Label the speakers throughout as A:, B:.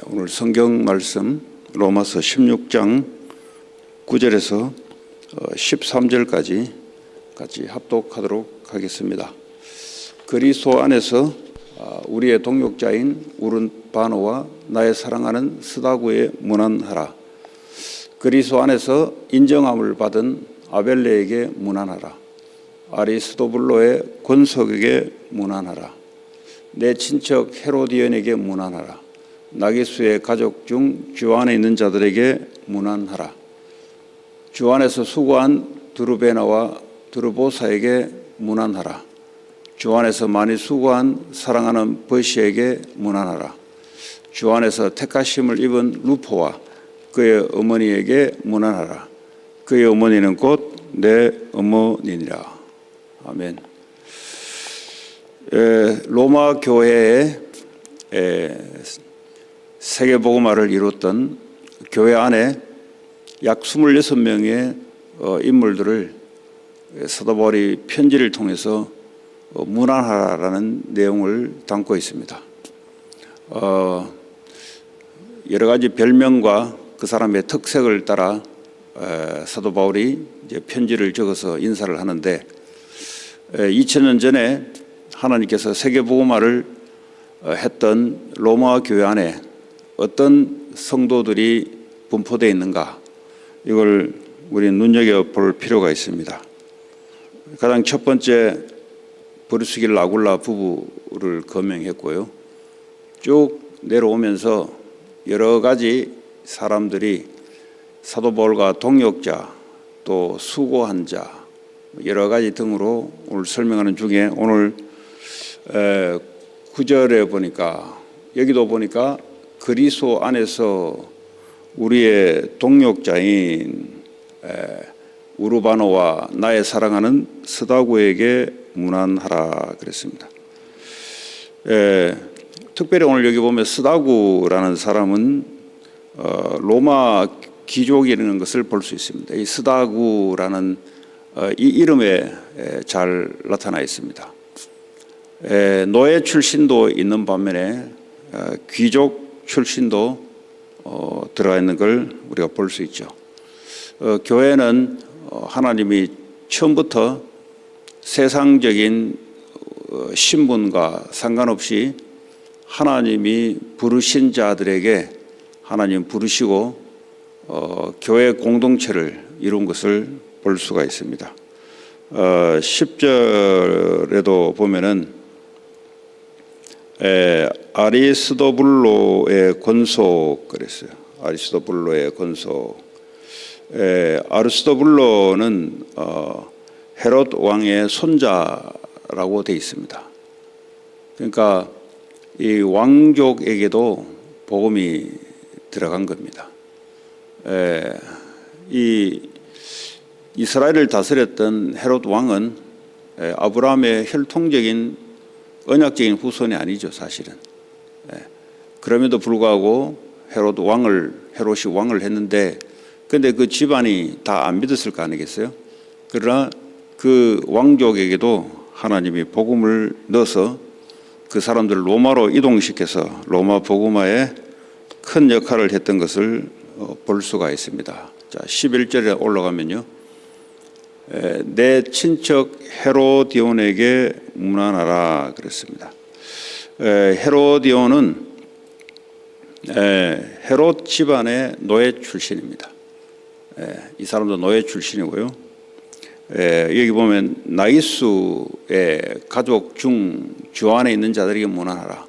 A: 오늘 성경 말씀 로마서 16장 9절에서 13절까지 같이 합독하도록 하겠습니다. 그리스도 안에서 우리의 동역자인 우르바노와 나의 사랑하는 스다구에 문안하라. 그리스도 안에서 인정함을 받은 아벨레에게 문안하라. 아리스도블로의 권속에게 문안하라. 내 친척 헤로디온에게 문안하라. 나기수의 가족 중 주 안에 있는 자들에게 문안하라. 주 안에서 수고한 드루베나와 드루보사에게 문안하라. 주 안에서 많이 수고한 사랑하는 버시에게 문안하라. 주 안에서 택하심을 입은 루포와 그의 어머니에게 문안하라. 그의 어머니는 곧 내 어머니니라. 아멘. 로마 교회의 세계복음화를 이뤘던 교회 안에 약 26명의 인물들을 사도 바울이 편지를 통해서 문안하라는 내용을 담고 있습니다. 여러 가지 별명과 그 사람의 특색을 따라 사도 바울이 이제 편지를 적어서 인사를 하는데 2000년 전에 하나님께서 세계복음화를 했던 로마 교회 안에 어떤 성도들이 분포되어 있는가, 이걸 우리는 눈여겨볼 필요가 있습니다. 가장 첫 번째, 브루스길 아굴라 부부를 거명했고요. 쭉 내려오면서 여러 가지 사람들이 사도 바울과 동역자, 또 수고한 자, 여러 가지 등으로 오늘 설명하는 중에 오늘 9절에 보니까, 여기도 보니까 그리스도 안에서 우리의 동역자인 우르바노와 나의 사랑하는 스다구에게 문안하라 그랬습니다. 특별히 오늘 여기 보면 스다구라는 사람은 로마 귀족이라는 것을 볼 수 있습니다. 이 스다구라는 이 이름에 잘 나타나 있습니다. 노예 출신도 있는 반면에 귀족 출신도 들어가 있는 걸 우리가 볼 수 있죠. 교회는 하나님이 처음부터 세상적인 신분과 상관없이 하나님이 부르신 자들에게 하나님 부르시고 교회 공동체를 이룬 것을 볼 수가 있습니다. 10절에도 보면은 아리스도블로의 권속 그랬어요. 아리스도블로의 권속. 아리스도블로는 헤롯 왕의 손자라고 되어 있습니다. 그러니까 이 왕족에게도 복음이 들어간 겁니다. 이 이스라엘을 다스렸던 헤롯 왕은 아브라함의 혈통적인 언약적인 후손이 아니죠, 사실은. 그럼에도 불구하고 헤롯이 왕을 했는데, 근데 그 집안이 다 안 믿었을 거 아니겠어요? 그러나 그 왕족에게도 하나님이 복음을 넣어서 그 사람들을 로마로 이동시켜서 로마 복음화에 큰 역할을 했던 것을 볼 수가 있습니다. 자, 11절에 올라가면요. 내 친척 헤로디온에게 문안하라 그랬습니다. 헤로디온은 헤롯 집안의 노예 출신입니다. 이 사람도 노예 출신이고요. 여기 보면 나기수의 가족 중 주 안에 있는 자들에게 문안하라.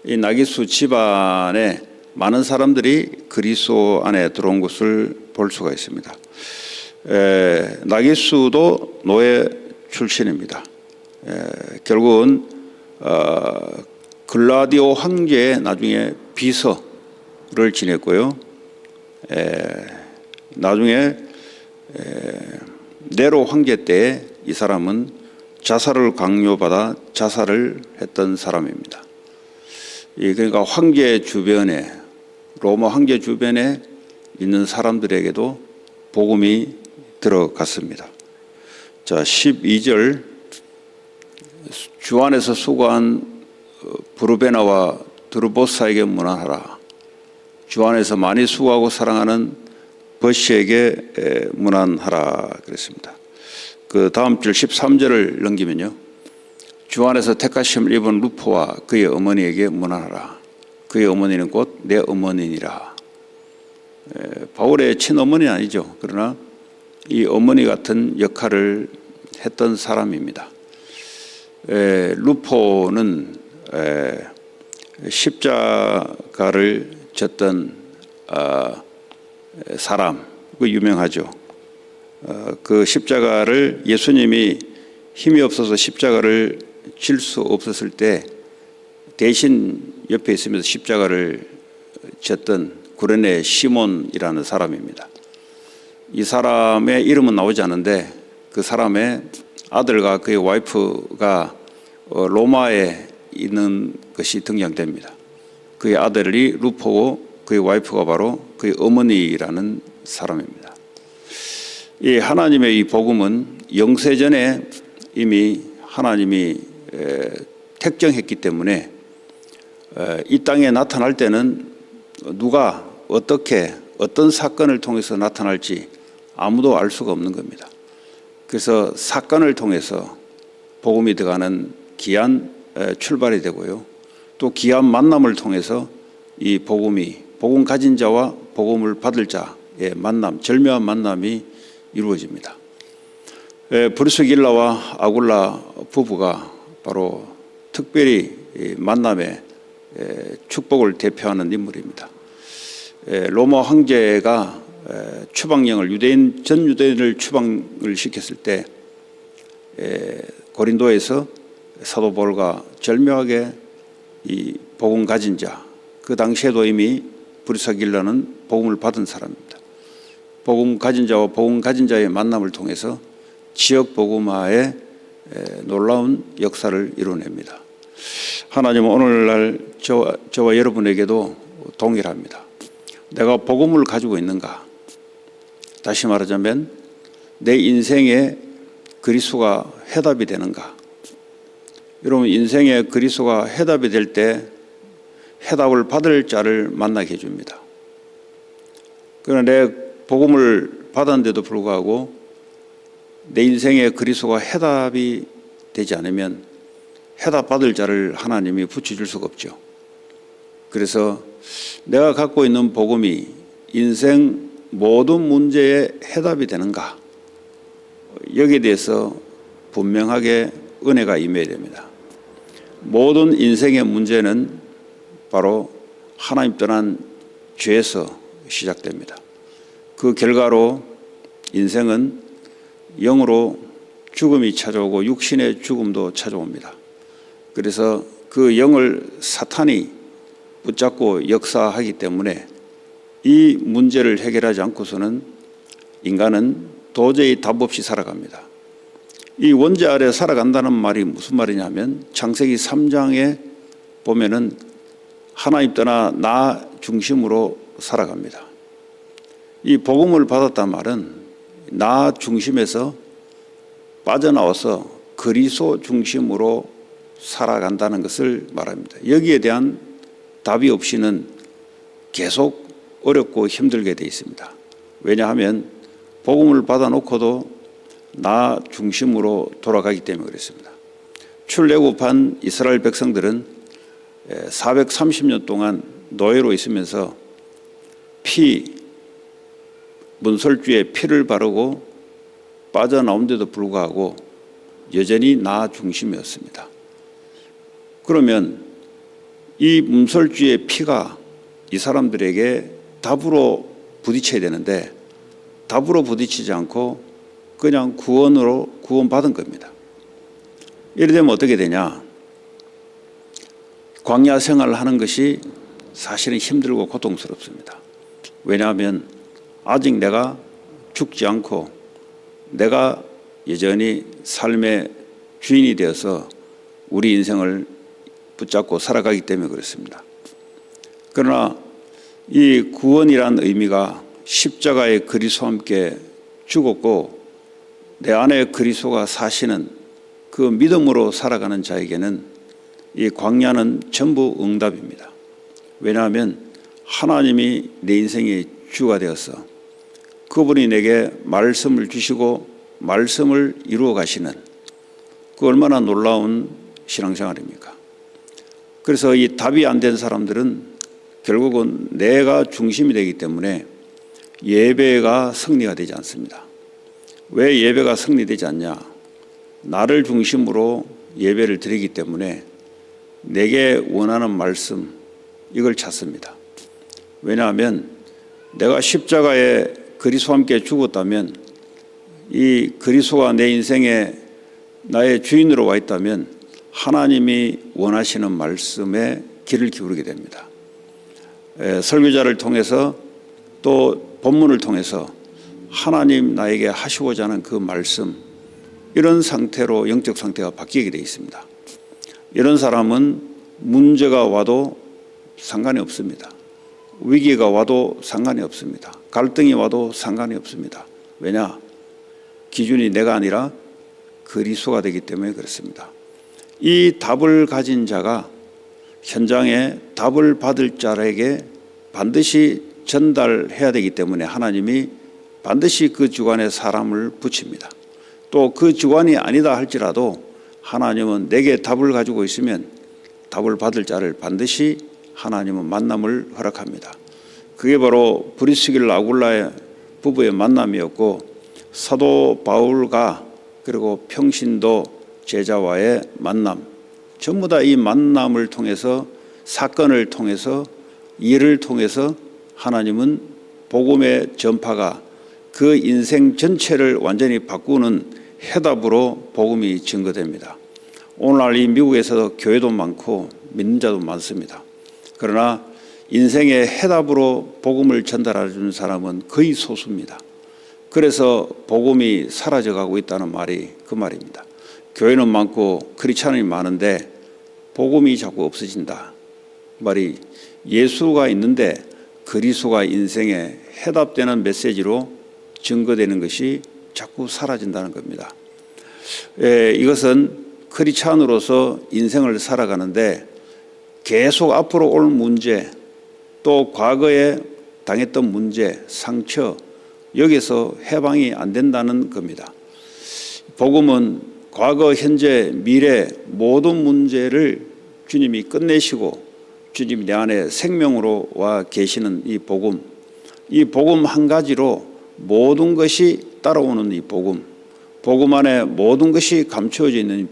A: 이 나기수 집안에 많은 사람들이 그리스도 안에 들어온 것을 볼 수가 있습니다. 나기수도 노예 출신입니다. 결국은 글라디오 황제의 나중에 비서를 지냈고요. 나중에 네로 황제 때 이 사람은 자살을 강요받아 자살을 했던 사람입니다. 그러니까 황제 주변에, 로마 황제 주변에 있는 사람들에게도 복음이 들어갔습니다. 자, 12절, 주 안에서 수고한 브루베나와 드루보사에게 문안하라. 주 안에서 많이 수고하고 사랑하는 버시에게 문안하라 그랬습니다. 그 다음 줄 13절을 넘기면요. 주 안에서 택하심을 입은 루포와 그의 어머니에게 문안하라. 그의 어머니는 곧 내 어머니니라. 바울의 친어머니는 아니죠. 그러나 이 어머니 같은 역할을 했던 사람입니다. 루포는 십자가를 졌던 사람, 그 유명하죠. 그 십자가를 예수님이 힘이 없어서 십자가를 질 수 없었을 때 대신 옆에 있으면서 십자가를 졌던 구레네 시몬이라는 사람입니다. 이 사람의 이름은 나오지 않는데 그 사람의 아들과 그의 와이프가 로마에 있는 것이 등장됩니다. 그의 아들이 루포고 그의 와이프가 바로 그의 어머니라는 사람입니다. 이 하나님의 이 복음은 영세전에 이미 하나님이 택정했기 때문에 이 땅에 나타날 때는 누가 어떻게 어떤 사건을 통해서 나타날지 아무도 알 수가 없는 겁니다. 그래서 사건을 통해서 복음이 들어가는 귀한 출발이 되고요. 또 귀한 만남을 통해서 이 복음 가진 자와 복음을 받을 자의 만남, 절묘한 만남이 이루어집니다. 브리스길라와 아굴라 부부가 바로 특별히 만남의 축복을 대표하는 인물입니다. 로마 황제가 추방령을 전 유대인을 추방을 시켰을 때 고린도에서 사도 바울과 절묘하게 이 복음 가진 자, 그 당시에도 이미 브리스길라는 복음을 받은 사람입니다. 복음 가진 자와 복음 가진 자의 만남을 통해서 지역 복음화의 놀라운 역사를 이뤄냅니다. 하나님은 오늘날 저와 여러분에게도 동일합니다. 내가 복음을 가지고 있는가? 다시 말하자면 내 인생에 그리스도가 해답이 되는가? 여러분, 인생에 그리스도가 해답이 될 때 해답을 받을 자를 만나게 해줍니다. 그러나 내 복음을 받았는데도 불구하고 내 인생에 그리스도가 해답이 되지 않으면 해답 받을 자를 하나님이 붙여줄 수가 없죠. 그래서 내가 갖고 있는 복음이 인생 모든 문제의 해답이 되는가? 여기에 대해서 분명하게 은혜가 임해야 됩니다. 모든 인생의 문제는 바로 하나님 떠난 죄에서 시작됩니다. 그 결과로 인생은 영으로 죽음이 찾아오고 육신의 죽음도 찾아옵니다. 그래서 그 영을 사탄이 붙잡고 역사하기 때문에 이 문제를 해결하지 않고서는 인간은 도저히 답 없이 살아갑니다. 이 원죄 아래 살아간다는 말이 무슨 말이냐면 창세기 3장에 보면은 하나님 떠나 나 중심으로 살아갑니다. 이 복음을 받았단 말은 나 중심에서 빠져나와서 그리스도 중심으로 살아간다는 것을 말합니다. 여기에 대한 답이 없이는 계속 어렵고 힘들게 되어 있습니다. 왜냐하면 복음을 받아놓고도 나 중심으로 돌아가기 때문에 그렇습니다. 출애굽한 이스라엘 백성들은 430년 동안 노예로 있으면서 문설주에 피를 바르고 빠져나온데도 불구하고 여전히 나 중심이었습니다. 그러면 이 문설주의 피가 이 사람들에게 답으로 부딪혀야 되는데 답으로 부딪히지 않고 그냥 구원받은 겁니다. 이래 되면 어떻게 되냐? 광야 생활을 하는 것이 사실은 힘들고 고통스럽습니다. 왜냐하면 아직 내가 죽지 않고 내가 여전히 삶의 주인이 되어서 우리 인생을 붙잡고 살아가기 때문에 그렇습니다. 그러나 이 구원이란 의미가 십자가의 그리스도와 함께 죽었고 내 안에 그리스도가 사시는 그 믿음으로 살아가는 자에게는 이 광야는 전부 응답입니다. 왜냐하면 하나님이 내 인생의 주가 되어서 그분이 내게 말씀을 주시고 말씀을 이루어 가시는 그 얼마나 놀라운 신앙생활입니까? 그래서 이 답이 안 된 사람들은 결국은 내가 중심이 되기 때문에 예배가 승리가 되지 않습니다. 왜 예배가 승리되지 않냐? 나를 중심으로 예배를 드리기 때문에 내게 원하는 말씀 이걸 찾습니다. 왜냐하면 내가 십자가에 그리스도와 함께 죽었다면 이 그리스도가 내 인생에 나의 주인으로 와 있다면 하나님이 원하시는 말씀에 귀를 기울이게 됩니다. 설교자를 통해서 또 본문을 통해서 하나님 나에게 하시고자 하는 그 말씀 이런 상태로 영적 상태가 바뀌게 되어 있습니다. 이런 사람은 문제가 와도 상관이 없습니다. 위기가 와도 상관이 없습니다. 갈등이 와도 상관이 없습니다. 왜냐? 기준이 내가 아니라 그리스도가 되기 때문에 그렇습니다. 이 답을 가진 자가 현장에 답을 받을 자에게 반드시 전달해야 되기 때문에 하나님이 반드시 그 주관에 사람을 붙입니다. 또 그 주관이 아니다 할지라도 하나님은 내게 답을 가지고 있으면 답을 받을 자를 반드시 하나님은 만남을 허락합니다. 그게 바로 브리스길라 아굴라의 부부의 만남이었고 사도 바울과 그리고 평신도 제자와의 만남 전부 다 이 만남을 통해서 사건을 통해서 일을 통해서 하나님은 복음의 전파가 그 인생 전체를 완전히 바꾸는 해답으로 복음이 증거됩니다. 오늘날 이 미국에서도 교회도 많고 믿는 자도 많습니다. 그러나 인생의 해답으로 복음을 전달해 주는 사람은 거의 소수입니다. 그래서 복음이 사라져가고 있다는 말이 그 말입니다. 교회는 많고 크리스찬이 많은데 복음이 자꾸 없어진다. 말이 예수가 있는데 그리스도가 인생에 해답되는 메시지로 증거되는 것이 자꾸 사라진다는 겁니다. 이것은 크리스찬으로서 인생을 살아가는데 계속 앞으로 올 문제 또 과거에 당했던 문제, 상처 여기서 해방이 안 된다는 겁니다. 복음은 과거, 현재, 미래 모든 문제를 주님이 끝내시고 주님이 내 안에 생명으로 와 계시는 이 복음 한 가지로 모든 것이 따라오는 이 복음 안에 모든 것이 감추어져 있는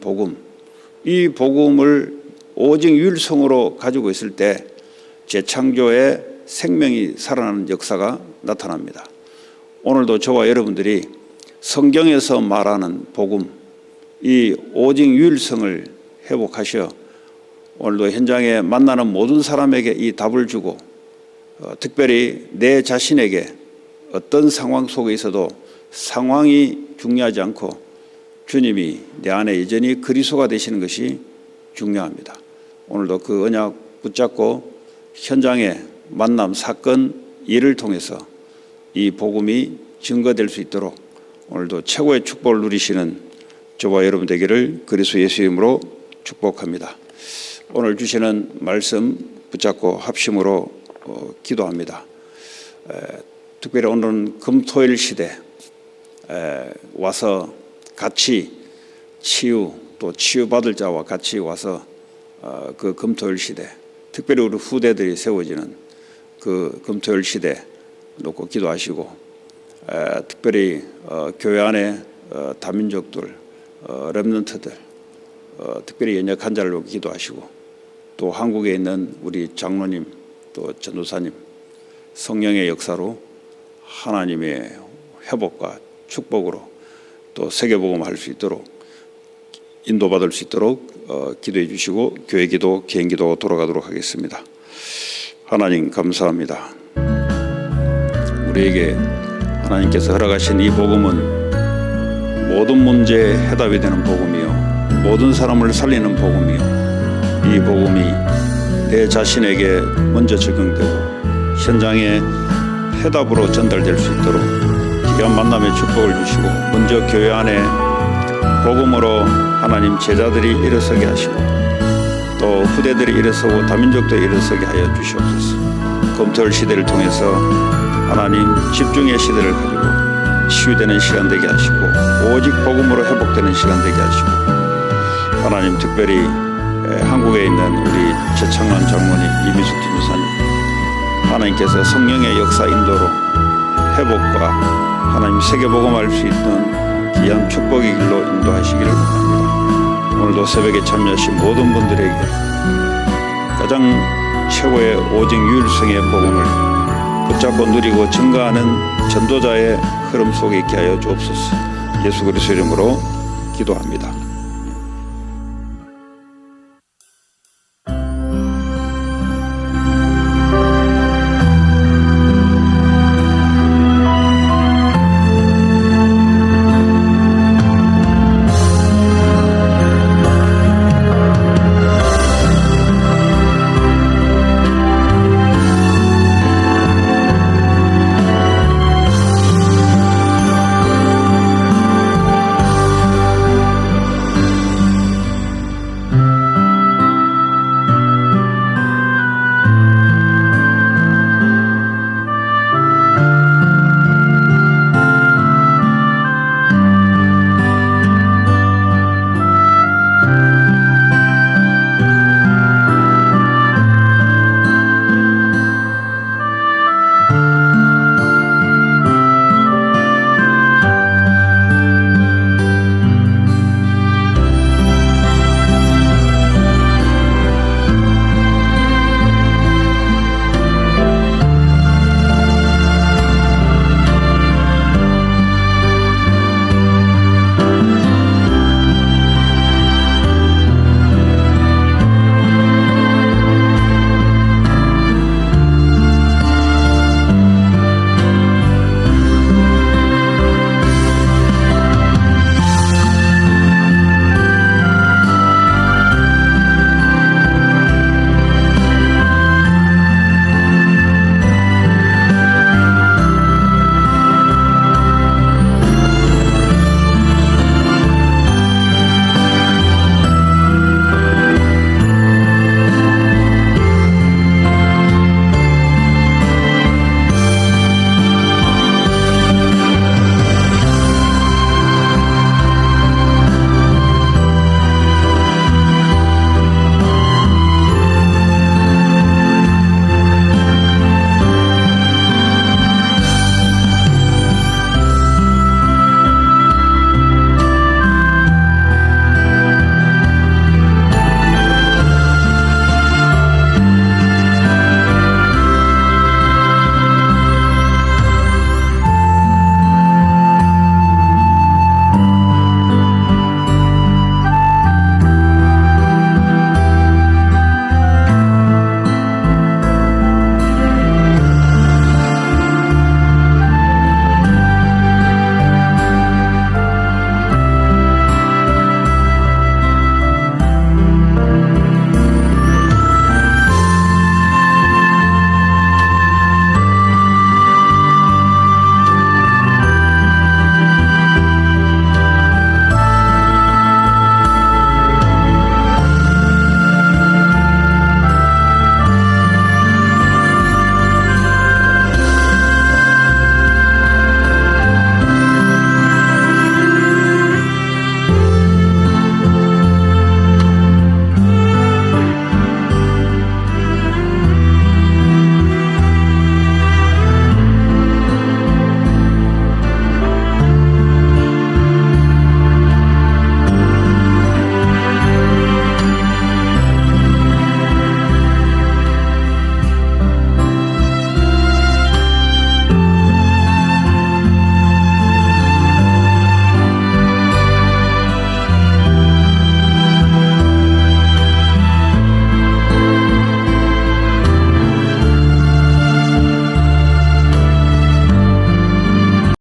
A: 이 복음을 오직 유일성으로 가지고 있을 때 재창조의 생명이 살아나는 역사가 나타납니다. 오늘도 저와 여러분들이 성경에서 말하는 복음, 이 오직 유일성을 회복하셔 오늘도 현장에 만나는 모든 사람에게 이 답을 주고 특별히 내 자신에게 어떤 상황 속에 있어도 상황이 중요하지 않고 주님이 내 안에 여전히 그리스도가 되시는 것이 중요합니다. 오늘도 그 언약 붙잡고 현장의 만남, 사건, 일을 통해서 이 복음이 증거될 수 있도록 오늘도 최고의 축복을 누리시는 저와 여러분 되기를 그리스도 예수 이름으로 축복합니다. 오늘 주시는 말씀 붙잡고 합심으로 기도합니다. 특별히 오늘은 금토일 시대 와서 같이 치유 또 치유받을 자와 같이 와서 그 금토일 시대 특별히 우리 후대들이 세워지는 그 금토일 시대 놓고 기도하시고 특별히 교회 안에 다민족들 렘넌트들 특별히 연약한 자를 놓고 기도하시고 또 한국에 있는 우리 장로님 또 전도사님 성령의 역사로 하나님의 회복과 축복으로 또 세계복음 할 수 있도록 인도받을 수 있도록 기도해 주시고 교회 기도, 개인 기도 돌아가도록 하겠습니다. 하나님 감사합니다. 우리에게 하나님께서 허락하신 이 복음은 모든 문제의 해답이 되는 복음이요 모든 사람을 살리는 복음이요 이 복음이 내 자신에게 먼저 적용되고 현장에 해답으로 전달될 수 있도록 귀한 만남의 축복을 주시고 먼저 교회 안에 복음으로 하나님 제자들이 일어서게 하시고 또 후대들이 일어서고 다민족도 일어서게 하여 주시옵소서. 검토할 시대를 통해서 하나님 집중의 시대를 가지고 치유되는 시간 되게 하시고 오직 복음으로 회복되는 시간 되게 하시고 하나님 특별히 한국에 있는 우리 최창란 장모님, 이미숙 집사님 하나님께서 성령의 역사 인도로 회복과 하나님 세계복음할 수 있는 귀한 축복의 길로 인도하시기를 원합니다. 오늘도 새벽에 참여하신 모든 분들에게 가장 최고의 오직 유일성의 복음을 붙잡고 누리고 증거하는 전도자의 흐름 속에 있게 하여 주옵소서. 예수 그리스도 이름으로 기도합니다.